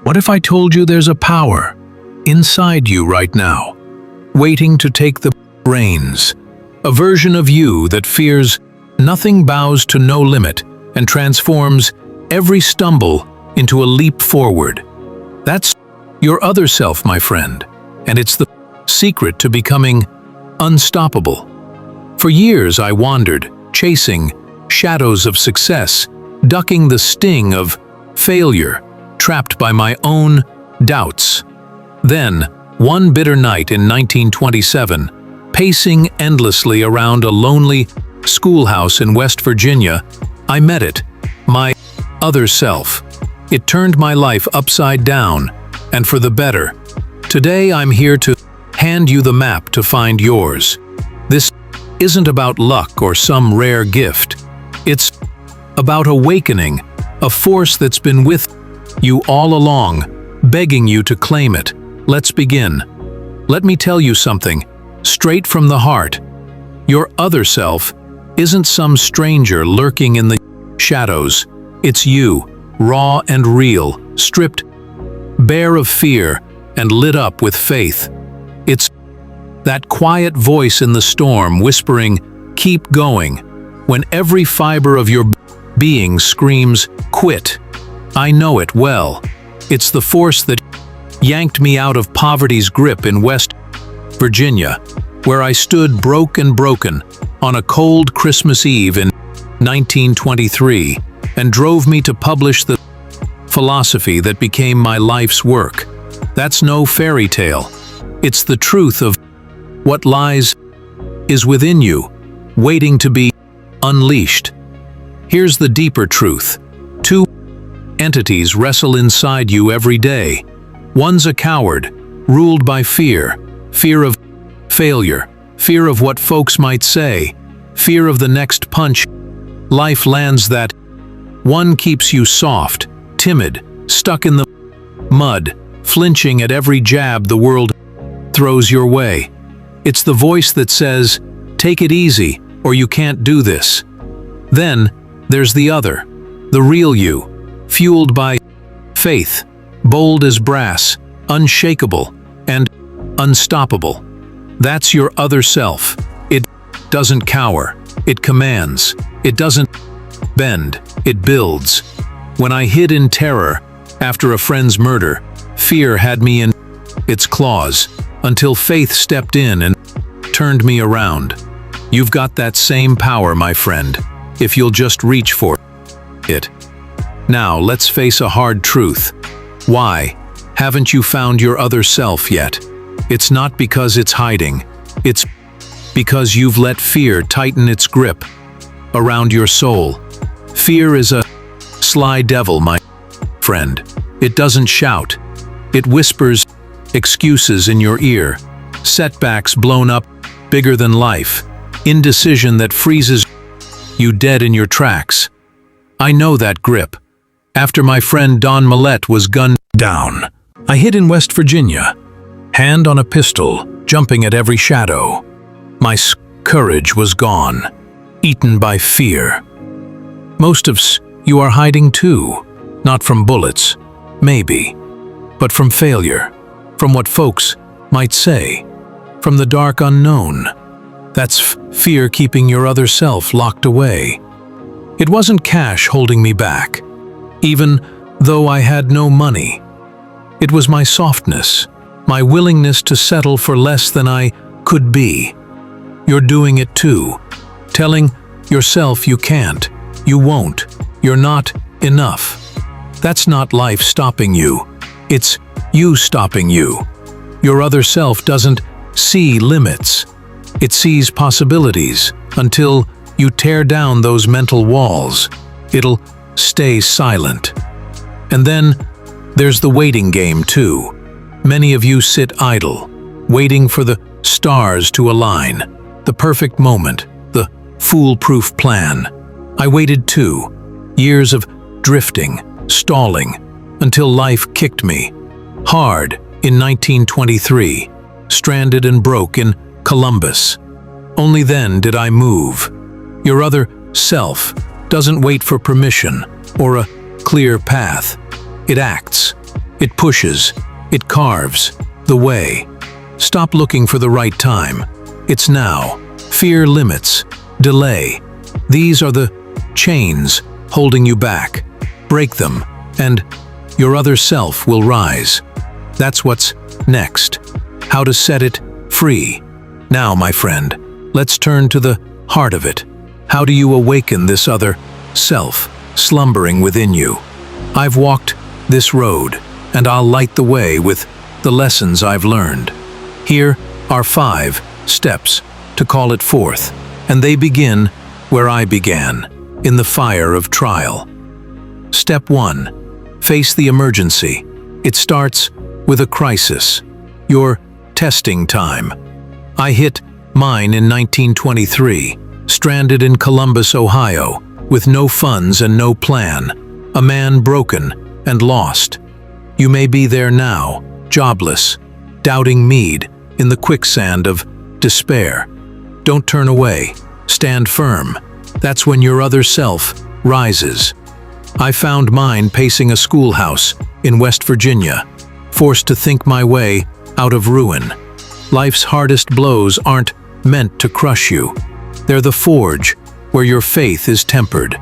What if I told you there's a power inside you right now, waiting to take the reins? A version of you that fears nothing, bows to no limit, and transforms every stumble into a leap forward. That's your other self, my friend, and it's the secret to becoming unstoppable. For years I wandered, chasing shadows of success, ducking the sting of failure, trapped by my own doubts. Then, one bitter night in 1927, pacing endlessly around a lonely schoolhouse in West Virginia, I met it, my other self. It turned my life upside down, and for the better. Today I'm here to hand you the map to find yours. This isn't about luck or some rare gift. It's about awakening, a force that's been with you all along, begging you to claim it. Let's begin. Let me tell you something, straight from the heart. Your other self isn't some stranger lurking in the shadows. It's you, raw and real, stripped bare of fear and lit up with faith. It's that quiet voice in the storm whispering, "Keep going," when every fiber of your being screams, "Quit." I know it well. It's the force that yanked me out of poverty's grip in West Virginia, where I stood broke and broken on a cold Christmas Eve in 1923, and drove me to publish the philosophy that became my life's work. That's no fairy tale. It's the truth of what lies is within you, waiting to be unleashed. Here's the deeper truth. Two entities wrestle inside you every day. One's a coward, ruled by fear, fear of failure, fear of what folks might say, fear of the next punch life lands. That one keeps you soft, timid, stuck in the mud, flinching at every jab the world throws your way. It's the voice that says, "Take it easy, or you can't do this." Then there's the other, the real you, fueled by faith, bold as brass, unshakable, and unstoppable. That's your other self. It doesn't cower, it commands. It doesn't bend, it builds. When I hid in terror after a friend's murder, fear had me in its claws, until faith stepped in and turned me around. You've got that same power, my friend, if you'll just reach for it. Now, let's face a hard truth. Why haven't you found your other self yet? It's not because it's hiding. It's because you've let fear tighten its grip around your soul. Fear is a sly devil, my friend. It doesn't shout. It whispers excuses in your ear, setbacks blown up bigger than life, indecision that freezes you dead in your tracks. I know that grip. After my friend Don Millette was gunned down, I hid in West Virginia, hand on a pistol, jumping at every shadow. My courage was gone, eaten by fear. Most of you are hiding too, not from bullets, maybe, but from failure, from what folks might say, from the dark unknown. That's fear keeping your other self locked away. It wasn't cash holding me back, even though I had no money. It was my softness, my willingness to settle for less than I could be. You're doing it too, telling yourself you can't, you won't, you're not enough. That's not life stopping you, it's you stopping you. Your other self doesn't see limits, it sees possibilities. Until you tear down those mental walls, it'll stay silent. And then there's the waiting game too. Many of you sit idle, waiting for the stars to align, the perfect moment, the foolproof plan. I waited too, years of drifting, stalling, until life kicked me hard in 1923, stranded and broke in Columbus. Only then did I move. Your other self doesn't wait for permission or a clear path. It acts. It pushes, it carves the way. Stop looking for the right time. It's now. Fear limits, delay. These are the chains holding you back. Break them, and your other self will rise. That's what's next. How to set it free. Now, my friend, let's turn to the heart of it. How do you awaken this other self slumbering within you? I've walked this road, and I'll light the way with the lessons I've learned. Here are 5 steps to call it forth, and they begin where I began, in the fire of trial. Step 1. Face the emergency. It starts with a crisis, your testing time. I hit mine in 1923, stranded in Columbus, Ohio, with no funds and no plan, a man broken and lost. You may be there now, jobless, doubting Meade, in the quicksand of despair. Don't turn away. Stand firm. That's when your other self rises. I found mine pacing a schoolhouse in West Virginia, forced to think my way out of ruin. Life's hardest blows aren't meant to crush you. They're the forge where your faith is tempered.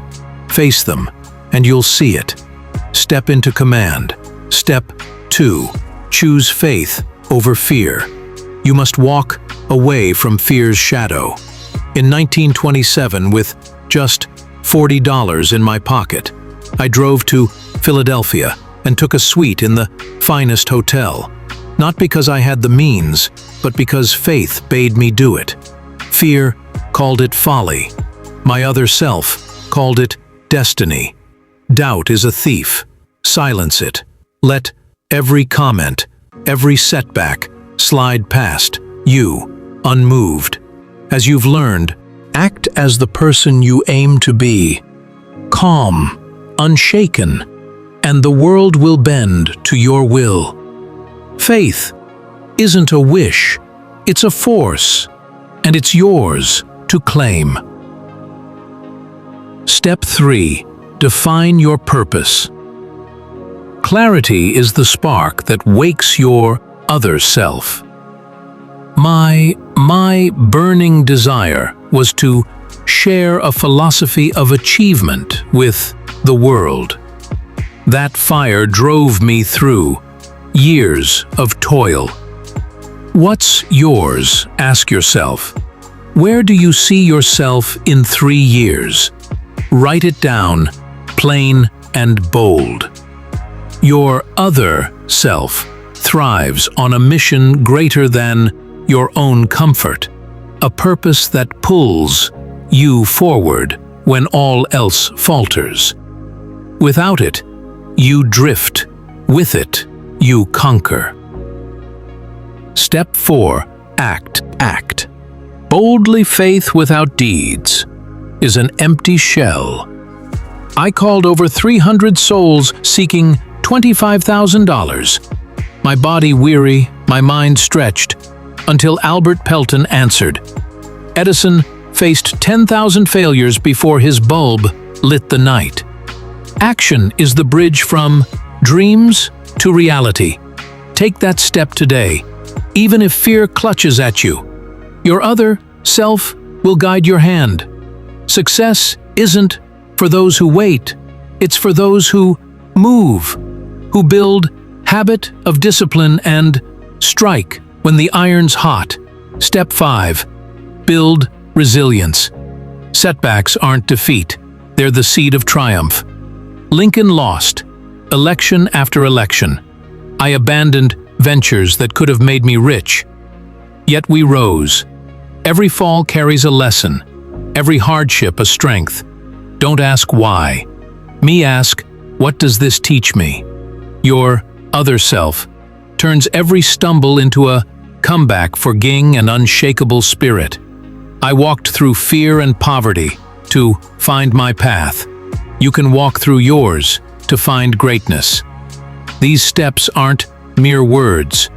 Face them, and you'll see it. Step into command. Step 2. Choose faith over fear. You must walk away from fear's shadow. In 1927, with just $40 in my pocket, I drove to Philadelphia and took a suite in the finest hotel. Not because I had the means, but because faith bade me do it. Fear called it folly. My other self called it destiny. Doubt is a thief. Silence it. Let every comment, every setback slide past you, unmoved. As you've learned, act as the person you aim to be. Calm, unshaken, and the world will bend to your will. Faith isn't a wish, it's a force, and it's yours to claim. Step 3. Define your purpose. Clarity is the spark that wakes your other self. My burning desire was to share a philosophy of achievement with the world. That fire drove me through years of toil. What's yours? Ask yourself. Where do you see yourself in 3 years? Write it down, plain and bold. Your other self thrives on a mission greater than your own comfort, a purpose that pulls you forward when all else falters. Without it, you drift. With it, you conquer. Step 4. Act. Boldly faith without deeds is an empty shell. I called over 300 souls seeking $25,000. My body weary, my mind stretched, until Albert Pelton answered. Edison faced 10,000 failures before his bulb lit the night. Action is the bridge from dreams to reality. Take that step today, even if fear clutches at you. Your other self will guide your hand. Success isn't for those who wait, it's for those who move, who build habit of discipline and strike when the iron's hot. Step 5. Build resilience. Setbacks aren't defeat, they're the seed of triumph. Lincoln lost, election after election. I abandoned ventures that could have made me rich. Yet we rose. Every fall carries a lesson, every hardship a strength. Don't ask why. Me ask, what does this teach me? Your other self turns every stumble into a comeback for ging and unshakable spirit. I walked through fear and poverty to find my path. You can walk through yours to find greatness. These steps aren't mere words.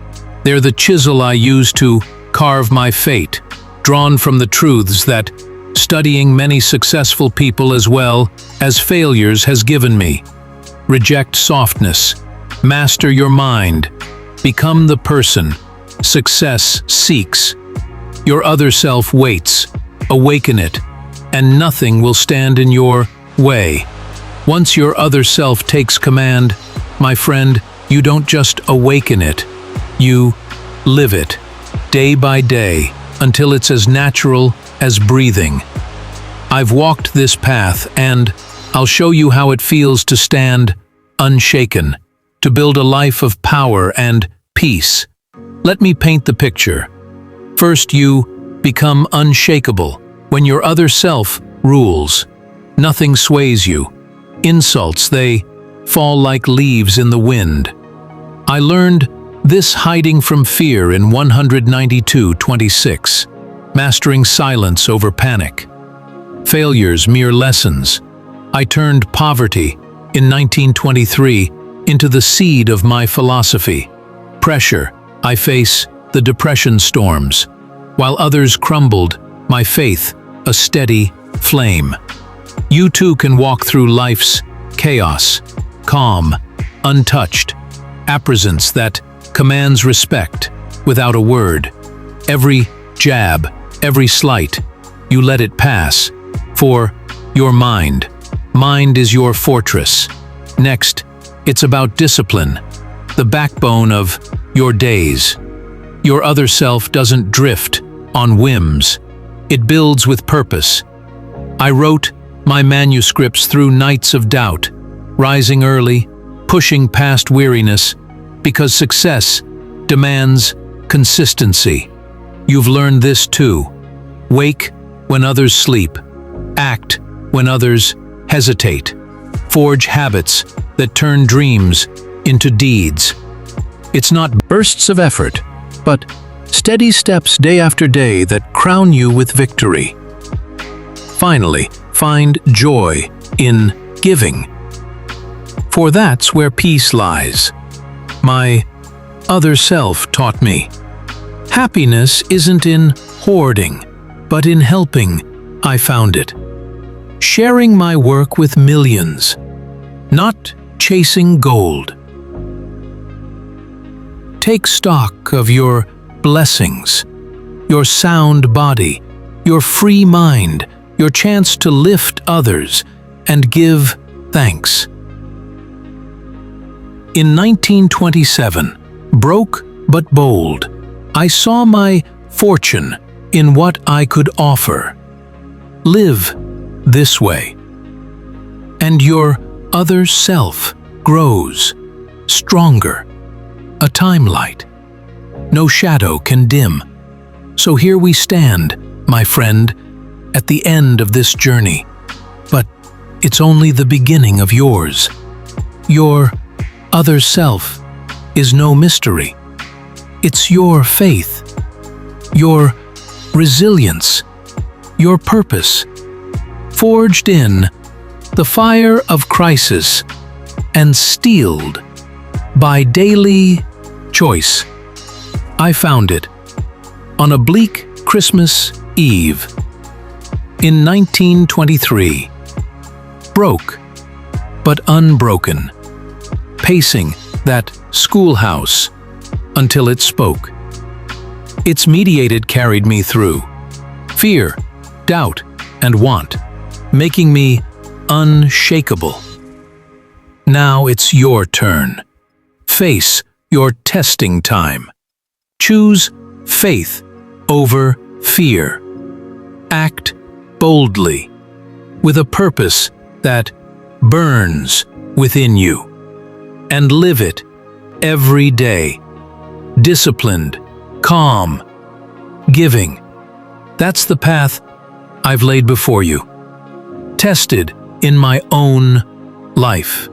They're the chisel I use to carve my fate, drawn from the truths that studying many successful people as well as failures has given me. Reject softness. Master your mind. Become the person success seeks. Your other self waits. Awaken it, and nothing will stand in your way. Once your other self takes command, my friend, you don't just awaken it, you live it, day by day, until it's as natural as breathing. I've walked this path, and I'll show you how it feels to stand unshaken, to build a life of power and peace. Let me paint the picture. First, you become unshakable when your other self rules. Nothing sways you. Insults, they fall like leaves in the wind. I learned this hiding from fear in 192:26, mastering silence over panic. Failures, mere lessons. I turned poverty in 1923 into the seed of my philosophy. Pressure, I face the depression storms. While others crumbled, my faith, a steady flame. You too can walk through life's chaos, calm, untouched, presence that commands respect without a word. Every jab, every slight, you let it pass. For your mind is your fortress. Next, it's about discipline, the backbone of your days. Your other self doesn't drift on whims. It builds with purpose. I wrote my manuscripts through nights of doubt, rising early, pushing past weariness, because success demands consistency. You've learned this too. Wake when others sleep. Act when others hesitate. Forge habits that turn dreams into deeds. It's not bursts of effort, but steady steps day after day that crown you with victory. Finally, find joy in giving. For that's where peace lies. My other self taught me. Happiness isn't in hoarding, but in helping. I found it. Sharing my work with millions, not chasing gold. Take stock of your blessings, your sound body, your free mind, your chance to lift others and give thanks. In 1927, broke but bold, I saw my fortune in what I could offer. Live this way, and your other self grows stronger, a time light. No shadow can dim. So here we stand, my friend, at the end of this journey. But it's only the beginning of yours. Your other self is no mystery. It's your faith, your resilience, your purpose, forged in the fire of crisis and steeled by daily choice. I found it on a bleak Christmas Eve in 1923, broke but unbroken, pacing that schoolhouse until it spoke. Its mediated carried me through fear, doubt, and want, making me unshakable. Now it's your turn. Face your testing time. Choose faith over fear. Act boldly, with a purpose that burns within you, and live it every day. Disciplined, calm, giving. That's the path I've laid before you, tested in my own life,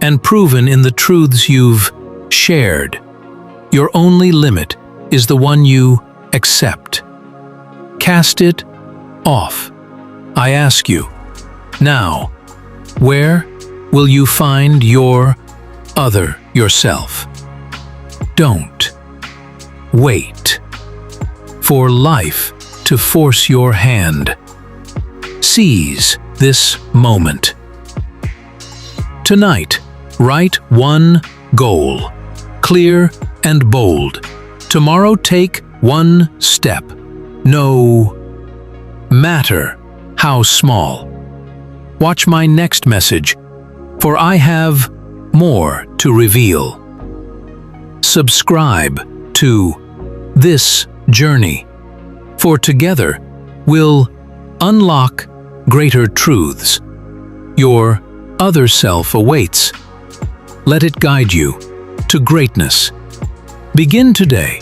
and proven in the truths you've shared. Your only limit is the one you accept. Cast it off. I ask you, now, where will you find your other yourself? Don't wait for life to force your hand. Seize this moment. Tonight, write one goal, clear and bold. Tomorrow take one step. No matter how small. Watch my next message, for I have more to reveal. Subscribe to this journey, for together we'll unlock greater truths. Your other self awaits. Let it guide you to greatness. Begin today